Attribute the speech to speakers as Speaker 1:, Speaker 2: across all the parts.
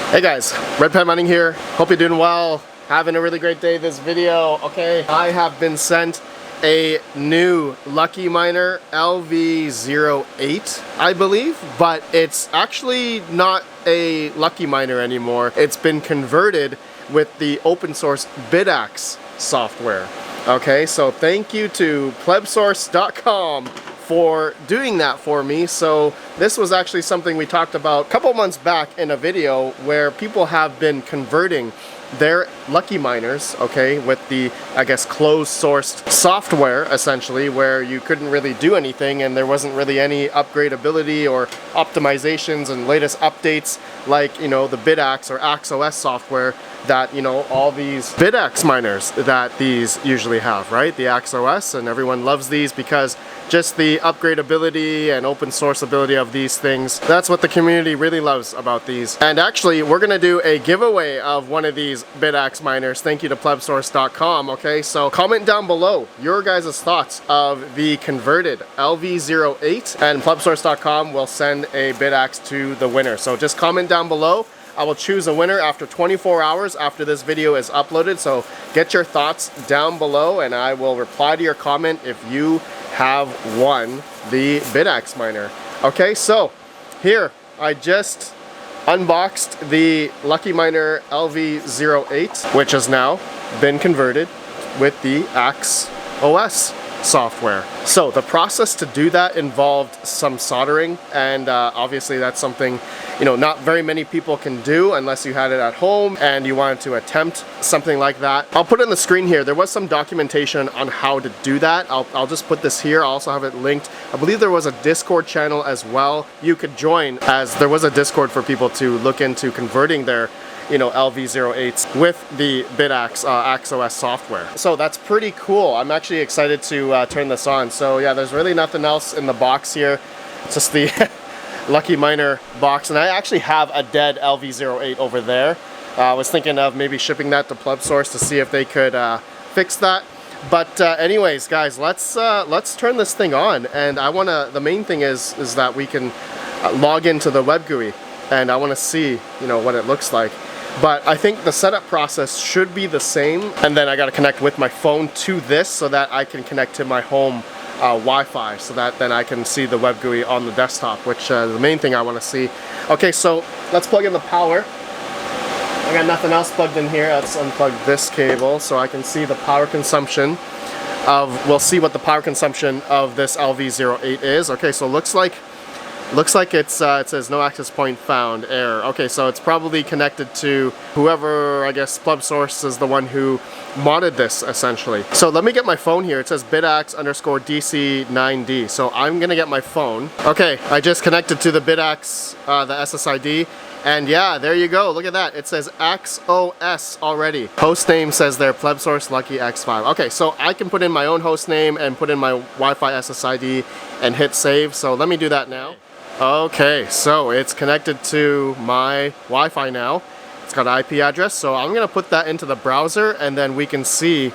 Speaker 1: Hey guys, RedPandaMining here. Hope you're doing well. Having a really great day this video. Okay, I have been sent a new Lucky Miner LV08, I believe, but it's actually not a Lucky Miner anymore. It's been converted with the open source Bidax software. Okay, so thank you to plebsource.com for doing that for me. So this was actually something we talked about a couple months back in a video where people have been converting their Lucky Miners, okay, with the, I guess, closed sourced software, essentially, where you couldn't really do anything and there wasn't really any upgradability or optimizations and latest updates like, you know, the Bidax or AXOS software that, you know, all these Bidax miners that these usually have, right? The AXOS, and everyone loves these because just the upgradability and open source ability of these things. That's what the community really loves about these. And actually, we're gonna do a giveaway of one of these Bidax miners. Thank you to plebsource.com, okay? So comment down below your guys' thoughts of the converted LV08, and plebsource.com will send a Bidax to the winner. So just comment down below. I will choose a winner after 24 hours after this video is uploaded. So get your thoughts down below and I will reply to your comment if you have won the Bidax miner. Okay, so here I just unboxed the Lucky Miner LV08, which has now been converted with the AXOS software. So the process to do that involved some soldering, and obviously that's something, you know, not very many people can do unless you had it at home and you wanted to attempt something like that. I'll put it on the screen here. There was some documentation on how to do that. I'll just put this here. I'll also have it linked. I believe there was a Discord channel as well you could join, as there was a Discord for people to look into converting their, you know, LV08s with the Bidax AXOS software. So that's pretty cool. I'm actually excited to turn this on. So yeah, there's really nothing else in the box here. It's just the Lucky Miner box, and I actually have a dead LV08 over there. I was thinking of maybe shipping that to PlebSource to see if they could fix that. But anyways, guys, let's turn this thing on. And I wanna, the main thing is that we can log into the web GUI, and I wanna see, you know, what it looks like. But I think the setup process should be the same, and then I gotta connect with my phone to this so that I can connect to my home Wi-Fi, so that then I can see the web GUI on the desktop, which is the main thing I want to see. Okay, so let's plug in the power. I got nothing else plugged in here. Let's unplug this cable so I can see the power consumption of, we'll see what the power consumption of this LV08 is. Okay, so looks like it's it says no access point found, error. Okay, so it's probably connected to whoever, I guess PlebSource is the one who modded this essentially. So let me get my phone here. It says Bidax_DC9D. So I'm gonna get my phone. Okay, I just connected to the Bidax, the SSID. And yeah, there you go. Look at that. It says AXOS already. Host name says there, PlebSource Lucky X5. Okay, so I can put in my own host name and put in my Wi-Fi SSID and hit save. So let me do that now. Okay, so it's connected to my Wi-Fi now. It's got an IP address, so I'm gonna put that into the browser, and then we can see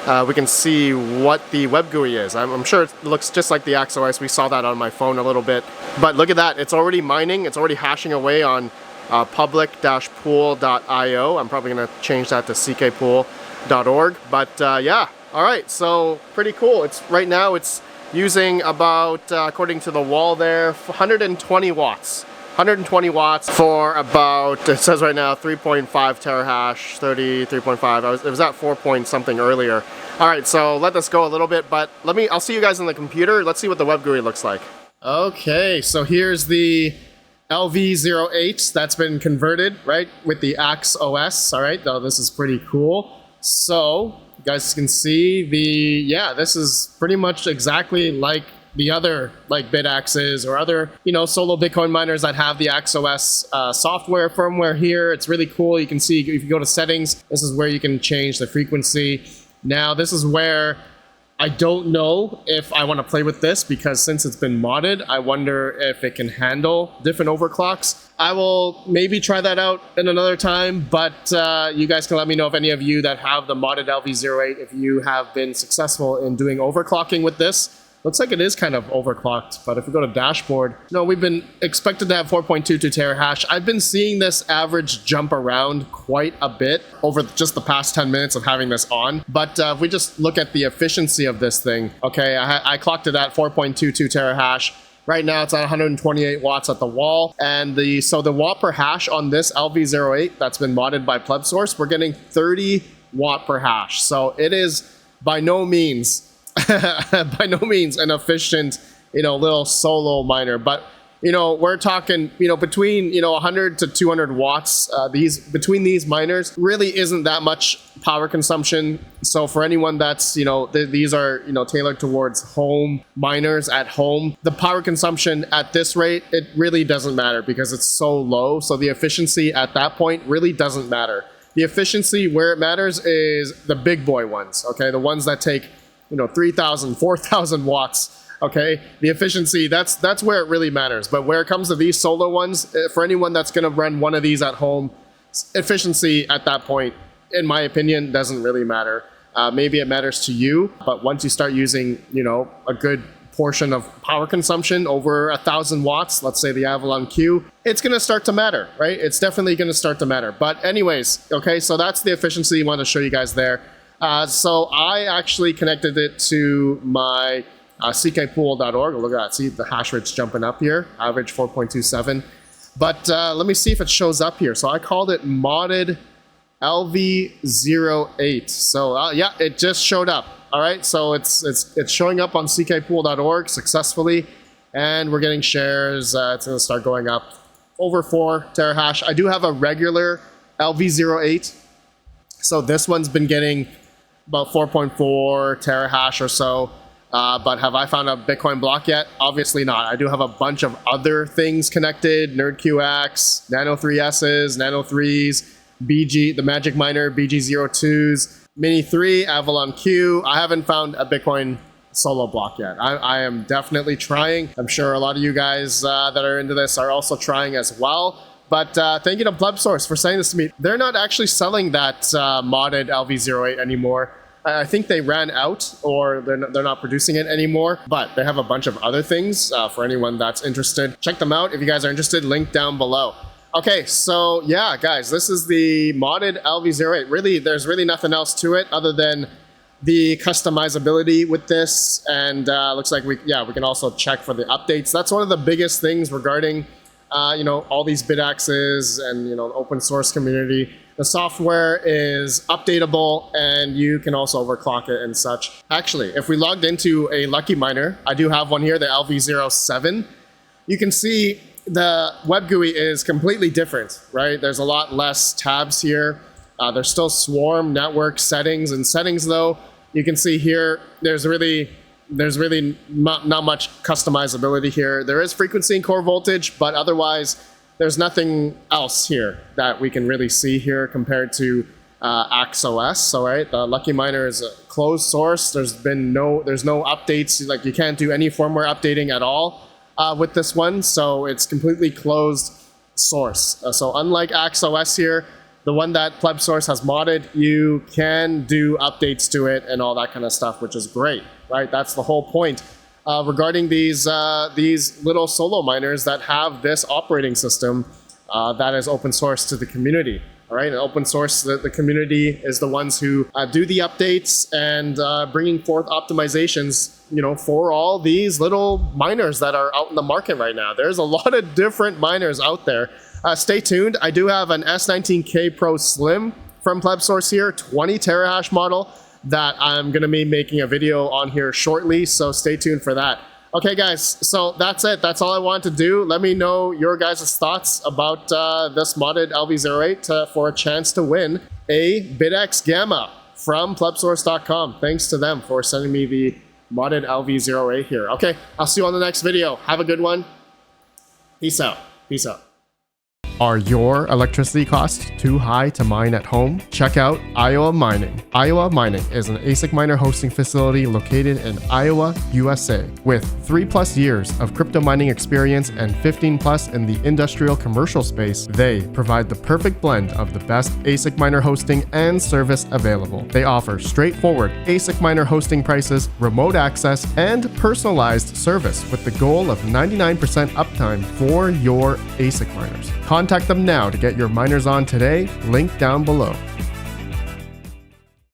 Speaker 1: what the web GUI is. I'm sure it looks just like the AXOS. We saw that on my phone a little bit, but look at that. It's already mining. It's already hashing away on public-pool.io. I'm probably gonna change that to ckpool.org. But yeah, all right. So pretty cool. It's right now. It's using about, according to the wall there, 120 watts. 120 watts for about, it says right now, 3.5 terahash, 33.5. It was at 4 point something earlier. All right, so let this go a little bit, but I'll see you guys on the computer. Let's see what the web GUI looks like. Okay, so here's the LV08 that's been converted, right, with the AXOS. All right, this is pretty cool. So you guys can see yeah, this is pretty much exactly like the other, like Bidaxes or other, you know, solo Bitcoin miners that have the AXOS software firmware here. It's really cool. You can see if you go to settings, this is where you can change the frequency. Now this is where I don't know if I want to play with this, because since it's been modded, I wonder if it can handle different overclocks. I will maybe try that out in another time, but you guys can let me know if any of you that have the modded LV08, if you have been successful in doing overclocking with this. Looks like it is kind of overclocked, but if we go to dashboard, no, we've been expected to have 4.22 terahash. I've been seeing this average jump around quite a bit over just the past 10 minutes of having this on. But if we just look at the efficiency of this thing, okay, I clocked it at 4.22 terahash. Right now it's at 128 watts at the wall, and the watt per hash on this LV08 that's been modded by PlebSource, we're getting 30 watt per hash. So it is by no means by no means an efficient, little solo miner, but we're talking, between 100 to 200 watts. Between these miners really isn't that much power consumption. So for anyone that's these are tailored towards home miners at home, the power consumption at this rate, it really doesn't matter because it's so low. So the efficiency at that point really doesn't matter. The efficiency where it matters is the big boy ones, okay, the ones that take 3,000, 4,000 watts, okay? The efficiency, that's where it really matters. But where it comes to these solo ones, for anyone that's gonna run one of these at home, efficiency at that point, in my opinion, doesn't really matter. Maybe it matters to you, but once you start using, a good portion of power consumption over 1,000 watts, let's say the Avalon Q, it's gonna start to matter, right? It's definitely gonna start to matter. But anyways, okay, so that's the efficiency I wanted to show you guys there. So I actually connected it to my ckpool.org. Look at that. See the hash rate's jumping up here. Average 4.27. But let me see if it shows up here. So I called it modded LV08. So yeah, it just showed up. All right. So it's showing up on ckpool.org successfully, and we're getting shares. It's going to start going up over 4 terahash. I do have a regular LV08. So this one's been getting about 4.4 terahash or so. But have I found a Bitcoin block yet? Obviously not. I do have a bunch of other things connected: NerdQX, Nano 3Ss, Nano 3s, BG, the Magic Miner, BG02s, Mini 3, Avalon Q. I haven't found a Bitcoin solo block yet. I am definitely trying. I'm sure a lot of you guys that are into this are also trying as well. But thank you to PlebSource for saying this to me. They're not actually selling that modded LV08 anymore. I think they ran out, or they're not producing it anymore, but they have a bunch of other things for anyone that's interested. Check them out if you guys are interested, link down below. Okay, so yeah, guys, this is the modded LV08. Really, there's really nothing else to it other than the customizability with this, and looks like we can also check for the updates. That's one of the biggest things regarding all these bitaxes and the open source community. The software is updatable, and you can also overclock it and such. Actually, if we logged into a Lucky Miner, I do have one here, the LV07, you can see the web GUI is completely different, right? There's a lot less tabs here. There's still Swarm network settings, and settings though, you can see here, there's really not much customizability here. There is frequency and core voltage, but otherwise, there's nothing else here that we can really see here compared to AxOS. So right, the Lucky Miner is a closed source. There's no updates. Like, you can't do any firmware updating at all with this one. So it's completely closed source. So unlike AxOS here, the one that PlebSource has modded, you can do updates to it and all that kind of stuff, which is great, right? That's the whole point. Regarding these little solo miners that have this operating system that is open source to the community. All right, and open source, the community is the ones who do the updates and bringing forth optimizations, for all these little miners that are out in the market right now. There's a lot of different miners out there. Stay tuned. I do have an S19K Pro Slim from PlebSource here, 20 terahash model, that I'm going to be making a video on here shortly, so stay tuned for that. Okay, guys, so that's it. That's all I wanted to do. Let me know your guys' thoughts about this modded LV08 for a chance to win a BitX Gamma from plebsource.com. Thanks to them for sending me the modded LV08 here. Okay, I'll see you on the next video. Have a good one. Peace out. Peace out. Are your electricity costs too high to mine at home? Check out Iowa Mining. Iowa Mining is an ASIC miner hosting facility located in Iowa, USA. With 3+ years of crypto mining experience and 15+ in the industrial commercial space, they provide the perfect blend of the best ASIC miner hosting and service available. They offer straightforward ASIC miner hosting prices, remote access, and personalized service with the goal of 99% uptime for your ASIC miners. Contact them now to get your miners on today, link down below.